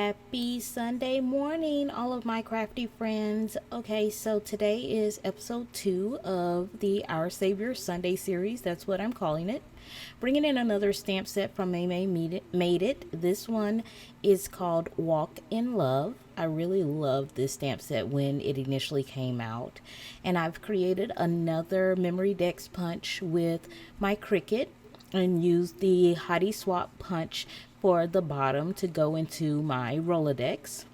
Happy Sunday morning, all of my crafty friends. Okay, so today is episode 2 of the Our Savior Sunday series. That's what I'm calling it. Bringing in another stamp set from Maymay made it. This one is called Walk in Love. I really loved this stamp set when it initially came out. And I've created another Memorydex punch with my Cricut and used the Heidi Swapp punch for the bottom to go into my Rolodex.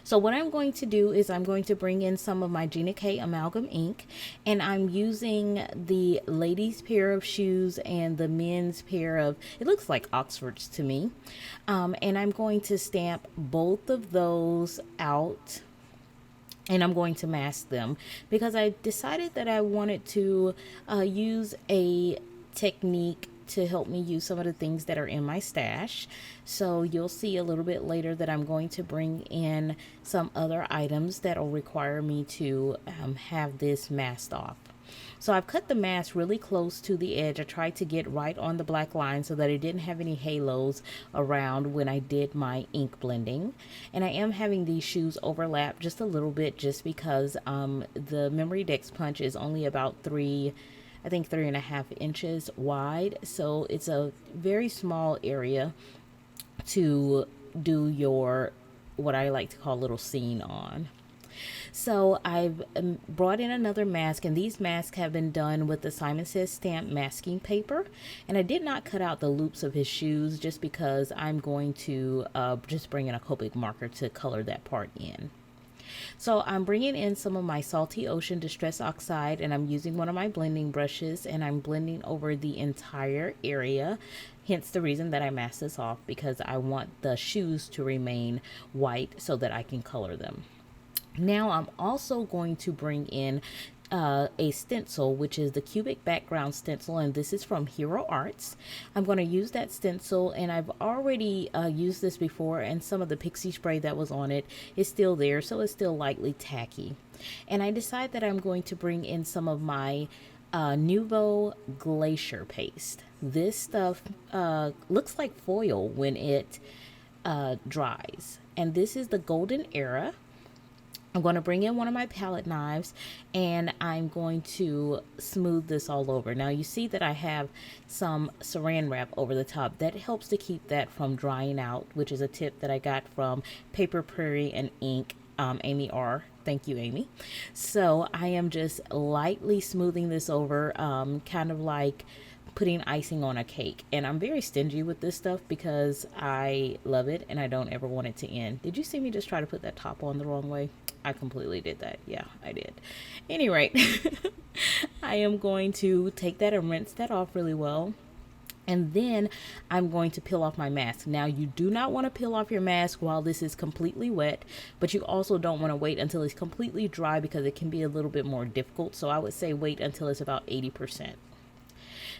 So what I'm going to do is I'm going to bring in some of my Gina K amalgam ink, and I'm using the ladies pair of shoes and the men's pair of, it looks like Oxfords to me. And I'm going to stamp both of those out, and I'm going to mask them because I decided that I wanted to use a technique to help me use some of the things that are in my stash. So you'll see a little bit later that I'm going to bring in some other items that will require me to have this masked off. So I've cut the mask really close to the edge. I tried to get right on the black line so that it didn't have any halos around when I did my ink blending. And I am having these shoes overlap just a little bit just because the Memorydex punch is only about 3.5 inches wide, so it's a very small area to do your, what I like to call, little scene on. So I've brought in another mask, and these masks have been done with the Simon Says stamp masking paper, and I did not cut out the loops of his shoes just because I'm going to just bring in a Copic marker to color that part in. So I'm bringing in some of my Salty Ocean Distress Oxide, and I'm using one of my blending brushes, and I'm blending over the entire area. Hence the reason that I masked this off, because I want the shoes to remain white so that I can color them. Now I'm also going to bring in a stencil, which is the cubic background stencil, and this is from Hero Arts. I'm going to use that stencil, and I've already used this before, and some of the pixie spray that was on it is still there, so it's still lightly tacky. And I decide that I'm going to bring in some of my Nuvo Glacier Paste. This stuff looks like foil when it dries, and this is the Golden Era. I'm going to bring in one of my palette knives, and I'm going to smooth this all over. Now you see that I have some saran wrap over the top. That helps to keep that from drying out, which is a tip that I got from Paper Prairie and Ink, Amy R. Thank you, Amy. So I am just lightly smoothing this over, kind of like putting icing on a cake. And I'm very stingy with this stuff because I love it and I don't ever want it to end. Did you see me just try to put that top on the wrong way? I completely did that. Yeah, I did. Any rate, I am going to take that and rinse that off really well. And then I'm going to peel off my mask. Now, you do not want to peel off your mask while this is completely wet, but you also don't want to wait until it's completely dry because it can be a little bit more difficult. So I would say wait until it's about 80%.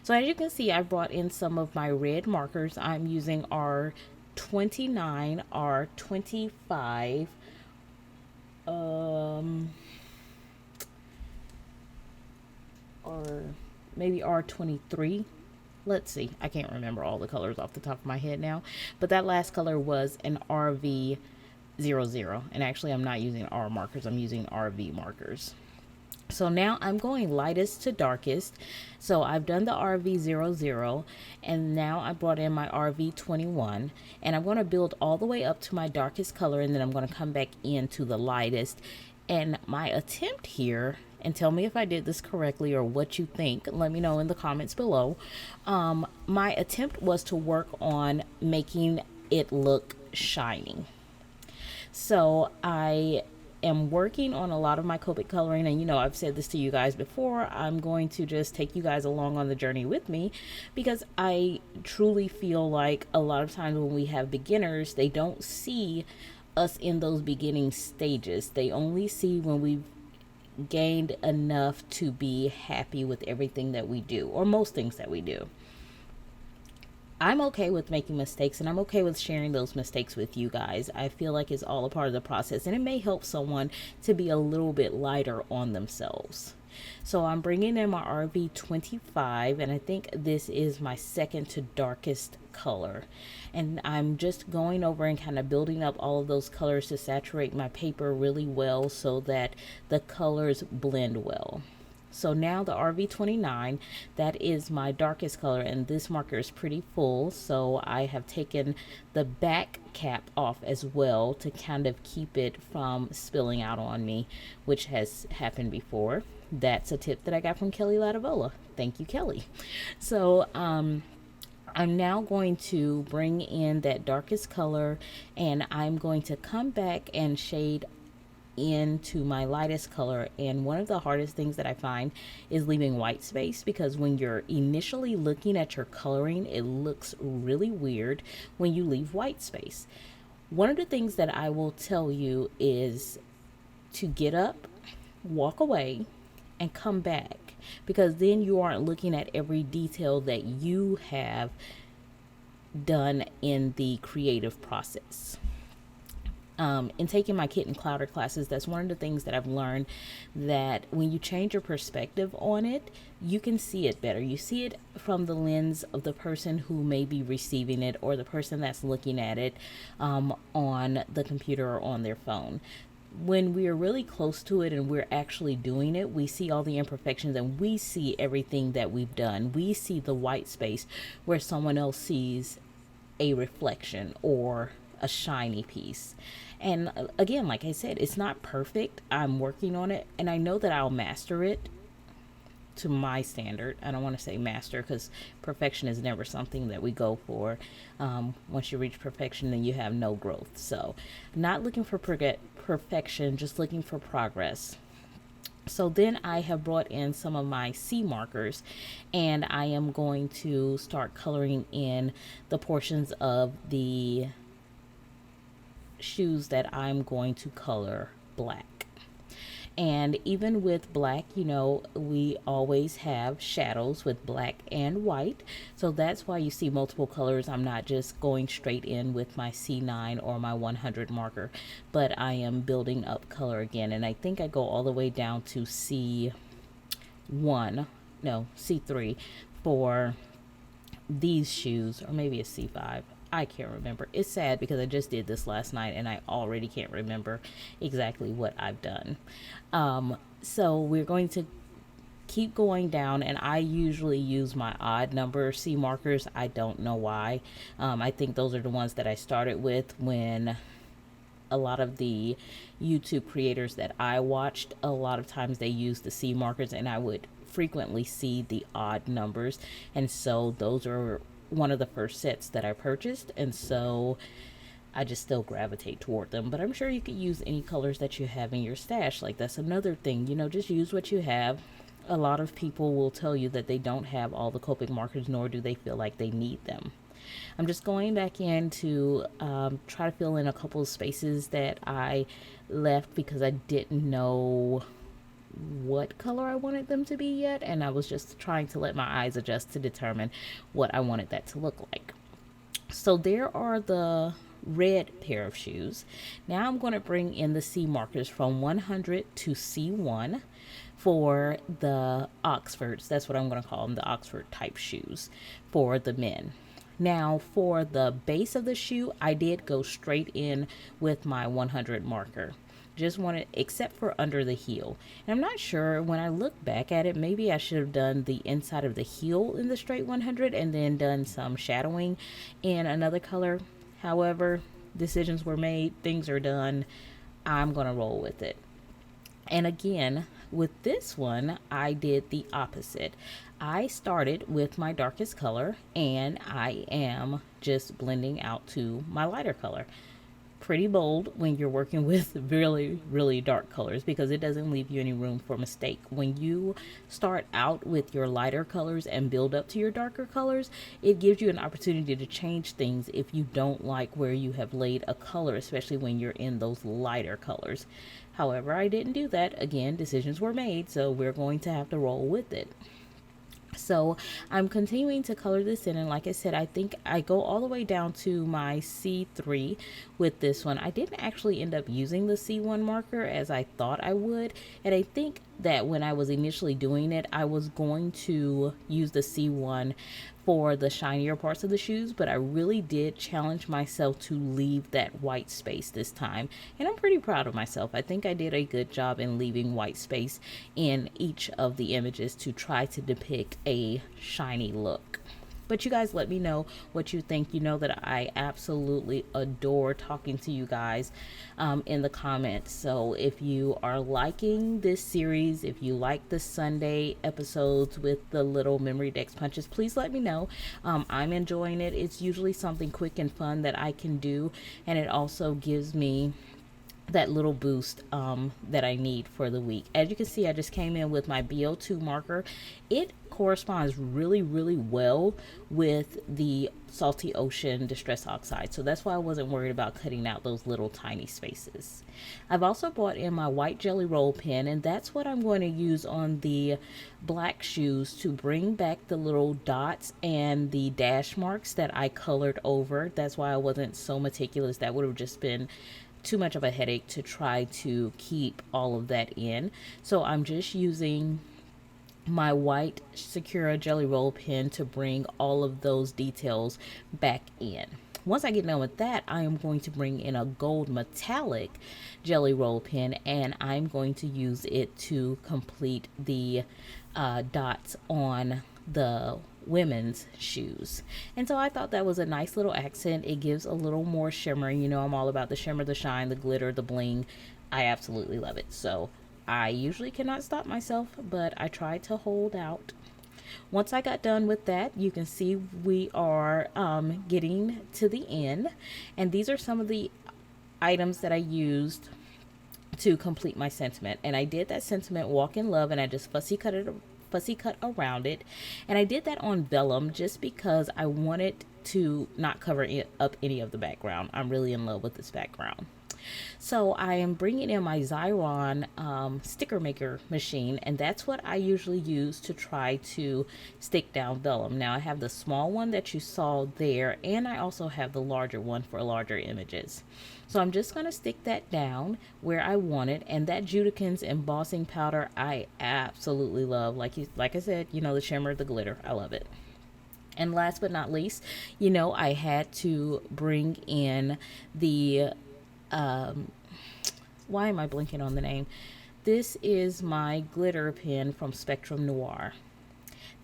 So as you can see, I brought in some of my red markers. I'm using R29, R25, or maybe R23. Let's see, I can't remember all the colors off the top of my head now, but that last color was an RV00, and actually I'm not using R markers, I'm using RV markers. So now I'm going lightest to darkest. So I've done the RV00, and now I brought in my RV21, and I'm going to build all the way up to my darkest color, and then I'm going to come back into the lightest. And my attempt here, and tell me if I did this correctly or what you think, let me know in the comments below. My attempt was to work on making it look shiny. So I am working on a lot of my Copic coloring, and I've said this to you guys before, I'm going to just take you guys along on the journey with me, because I truly feel like a lot of times when we have beginners, they don't see us in those beginning stages. They only see when we've gained enough to be happy with everything that we do, or most things that we do. I'm okay with making mistakes, and I'm okay with sharing those mistakes with you guys. I feel like it's all a part of the process, and it may help someone to be a little bit lighter on themselves. So I'm bringing in my RV25, and I think this is my second to darkest color. And I'm just going over and kind of building up all of those colors to saturate my paper really well so that the colors blend well. So now the RV29, that is my darkest color, and this marker is pretty full, so I have taken the back cap off as well to kind of keep it from spilling out on me, which has happened before. That's a tip that I got from Kelly Lativola. Thank you, Kelly. So I'm now going to bring in that darkest color, and I'm going to come back and shade into my lightest color. And one of the hardest things that I find is leaving white space, because when you're initially looking at your coloring, it looks really weird when you leave white space. One of the things that I will tell you is to get up, walk away, and come back, because then you aren't looking at every detail that you have done in the creative process. In taking my Kit and Clouder classes, that's one of the things that I've learned, that when you change your perspective on it, you can see it better. You see it from the lens of the person who may be receiving it, or the person that's looking at it on the computer or on their phone. When we are really close to it and we're actually doing it, we see all the imperfections and we see everything that we've done. We see the white space where someone else sees a reflection or a shiny piece. And again, like I said, it's not perfect. I'm working on it, and I know that I'll master it to my standard. I don't want to say master, because perfection is never something that we go for. Once you reach perfection, then you have no growth. So not looking for perfection, just looking for progress. So then I have brought in some of my C markers, and I am going to start coloring in the portions of the shoes that I'm going to color black. And even with black, you know, we always have shadows with black and white. So that's why you see multiple colors. I'm not just going straight in with my C9 or my 100 marker, but I am building up color again. And I think I go all the way down to C3 for these shoes, or maybe a C5. I can't remember. It's sad because I just did this last night and I already can't remember exactly what I've done. So we're going to keep going down, and I usually use my odd number C markers. I don't know why. I think those are the ones that I started with when a lot of the YouTube creators that I watched, a lot of times they use the C markers, and I would frequently see the odd numbers. And so those are one of the first sets that I purchased, and so I just still gravitate toward them. But I'm sure you could use any colors that you have in your stash. Like, that's another thing, you know, just use what you have. A lot of people will tell you that they don't have all the Copic markers, nor do they feel like they need them. I'm just going back in to try to fill in a couple of spaces that I left because I didn't know what color I wanted them to be yet, and I was just trying to let my eyes adjust to determine what I wanted that to look like. So there are the red pair of shoes. Now I'm going to bring in the C markers from 100 to C1 for the Oxfords. That's what I'm going to call them, the Oxford type shoes for the men. Now for the base of the shoe, I did go straight in with my 100 marker. Just wanted, except for under the heel. And I'm not sure, when I look back at it, maybe I should have done the inside of the heel in the straight 100 and then done some shadowing in another color. However, decisions were made, things are done. I'm going to roll with it. And again, with this one, I did the opposite. I started with my darkest color, and I am just blending out to my lighter color. Pretty bold when you're working with really, really dark colors, because it doesn't leave you any room for mistake. When you start out with your lighter colors and build up to your darker colors, it gives you an opportunity to change things if you don't like where you have laid a color, especially when you're in those lighter colors. However, I didn't do that. Again, decisions were made, so we're going to have to roll with it. So I'm continuing to color this in, and like I said, I think I go all the way down to my C3 with this one. I didn't actually end up using the C1 marker as I thought I would, and I think that when I was initially doing it, I was going to use the C1 for the shinier parts of the shoes, but I really did challenge myself to leave that white space this time, and I'm pretty proud of myself. I think I did a good job in leaving white space in each of the images to try to depict a shiny look. But you guys let me know what you think. You know that I absolutely adore talking to you guys in the comments. So if you are liking this series, if you like the Sunday episodes with the little Memorydex punches, please let me know. I'm enjoying it. It's usually something quick and fun that I can do, and it also gives me that little boost that I need for the week. As you can see, I just came in with my BO2 marker. It corresponds really well with the Salty Ocean Distress Oxide, so that's why I wasn't worried about cutting out those little tiny spaces. I've also brought in my white jelly roll pen, and that's what I'm going to use on the black shoes to bring back the little dots and the dash marks that I colored over. That's why I wasn't so meticulous. That would have just been too much of a headache to try to keep all of that in. So I'm just using my white Sakura jelly roll pen to bring all of those details back in. Once I get done with that, I am going to bring in a gold metallic jelly roll pen, and I'm going to use it to complete the dots on the women's shoes. And so I thought that was a nice little accent. It gives a little more shimmer. You know, I'm all about the shimmer, the shine, the glitter, the bling. I absolutely love it. So I usually cannot stop myself, but I tried to hold out. Once I got done with that, you can see we are getting to the end, and these are some of the items that I used to complete my sentiment. And I did that sentiment walk in love, and I just fussy cut around it, and I did that on vellum just because I wanted to not cover up any of the background. I'm really in love with this background. So I am bringing in my Xyron sticker maker machine, and that's what I usually use to try to stick down vellum. Now I have the small one that you saw there, and I also have the larger one for larger images. So I'm just going to stick that down where I want it. And that Judikins embossing powder I absolutely love. Like I said, you know, the shimmer, the glitter, I love it. And last but not least, you know, I had to bring in the why am I blinking on the name? This is my glitter pen from Spectrum Noir.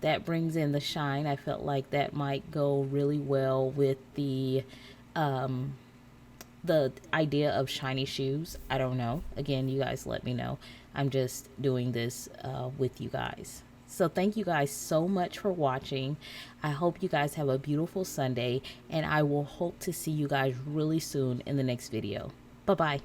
That brings in the shine. I felt like that might go really well with the idea of shiny shoes. I don't know. Again, you guys let me know. I'm just doing this with you guys. So thank you guys so much for watching. I hope you guys have a beautiful Sunday, and I will hope to see you guys really soon in the next video. Bye-bye.